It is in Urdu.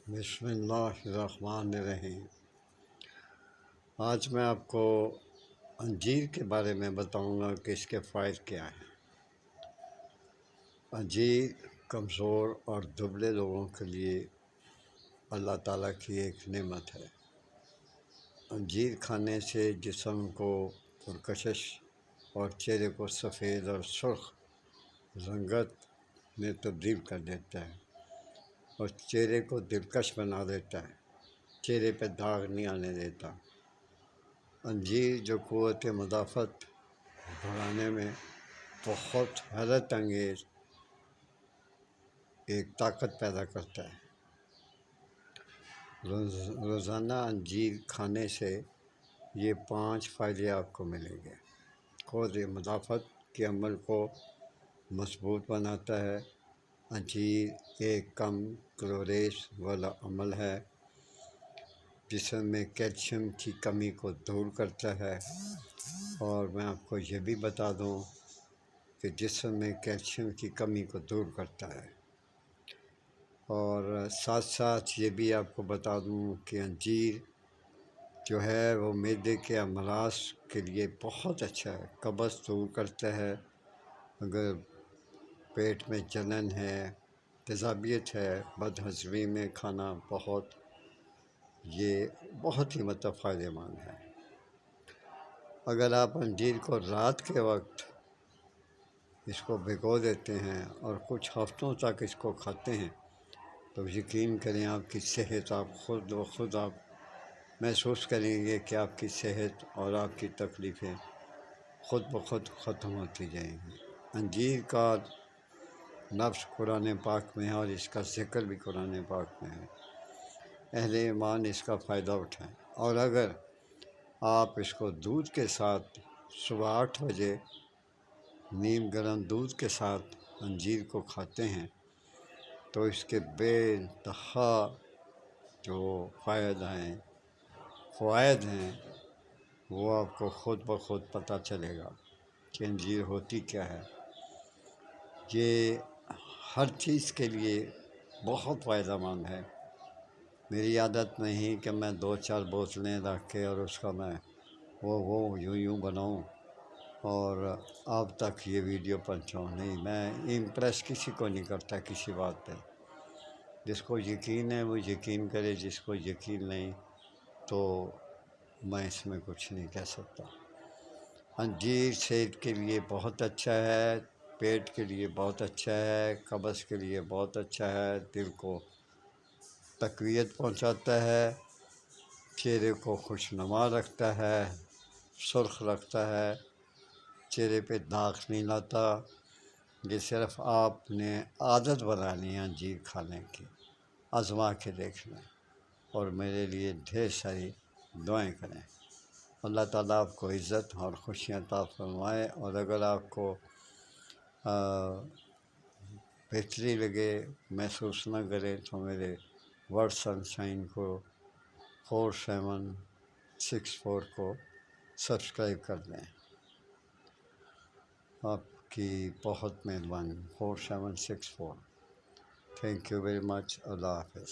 بسم اللہ الرحمن الرحیم۔ آج میں آپ کو انجیر کے بارے میں بتاؤں گا کہ اس کے فوائد کیا ہیں۔ انجیر کمزور اور دبلے لوگوں کے لیے اللہ تعالیٰ کی ایک نعمت ہے۔ انجیر کھانے سے جسم کو پرکشش اور چہرے کو سفید اور سرخ رنگت میں تبدیل کر دیتا ہے اور چہرے کو دلکش بنا دیتا ہے، چہرے پہ داغ نہیں آنے دیتا۔ انجیر جو قوت مدافعت بڑھانے میں بہت حیرت انگیز ایک طاقت پیدا کرتا ہے۔ روزانہ انجیر کھانے سے یہ 5 فائدے آپ کو ملیں گے۔ قوت مدافعت کے عمل کو مضبوط بناتا ہے۔ انجیر ایک کم کیلوریز والا عمل ہے، جسم میں کیلشیم کی کمی کو دور کرتا ہے۔ اور میں آپ کو یہ بھی بتا دوں کہ جسم میں کیلشیم کی کمی کو دور کرتا ہے۔ اور ساتھ ساتھ یہ بھی آپ کو بتا دوں کہ انجیر جو ہے وہ معدے کے امراض کے لیے بہت اچھا ہے، قبض دور کرتا ہے۔ اگر پیٹ میں جلن ہے، تیزابیت ہے، بد ہضمی میں کھانا یہ بہت ہی فائدہ مند ہے۔ اگر آپ انجیر کو رات کے وقت اس کو بھگو دیتے ہیں اور کچھ ہفتوں تک اس کو کھاتے ہیں تو یقین کریں آپ کی صحت، آپ خود آپ محسوس کریں گے کہ آپ کی صحت اور آپ کی تکلیفیں خود بخود ختم ہوتی جائیں گی۔ انجیر کا لفظ قرآن پاک میں ہے اور اس کا ذکر بھی قرآن پاک میں ہے۔ اہل ایمان اس کا فائدہ اٹھائیں، اور اگر آپ اس کو دودھ کے ساتھ صبح 8 بجے نیم گرم دودھ کے ساتھ انجیر کو کھاتے ہیں تو اس کے بے انتہا جو فوائد ہیں وہ آپ کو خود بخود پتہ چلے گا کہ انجیر ہوتی کیا ہے۔ یہ ہر چیز کے لیے بہت فائدہ مند ہے۔ میری عادت نہیں کہ میں 2-4 بوتلیں رکھ کے اور اس کا میں یوں بناؤں اور آپ تک یہ ویڈیو پہنچاؤں، نہیں، میں امپریس کسی کو نہیں کرتا کسی بات پہ۔ جس کو یقین ہے وہ یقین کرے، جس کو یقین نہیں تو میں اس میں کچھ نہیں کہہ سکتا۔ انجیر صحت کے لیے بہت اچھا ہے، پیٹ کے لیے بہت اچھا ہے، قبض کے لیے بہت اچھا ہے، دل کو تقویت پہنچاتا ہے، چہرے کو خوشنما رکھتا ہے، سرخ رکھتا ہے، چہرے پہ داغ نہیں لاتا۔ یہ صرف آپ نے عادت بنانی ہے انجیر کھانے کی، آزما کے دیکھ لیں اور میرے لیے ڈھیر ساری دعائیں کریں۔ اللہ تعالیٰ آپ کو عزت اور خوشیاں عطا فرمائے۔ اور اگر آپ کو بہتری لگے، محسوس نہ کرے تو میرے ورڈ سنشائن کو 4764 کو سبسکرائب کر دیں۔ آپ کی بہت مہربانی۔ 4764۔ Thank you very much. اللہ حافظ۔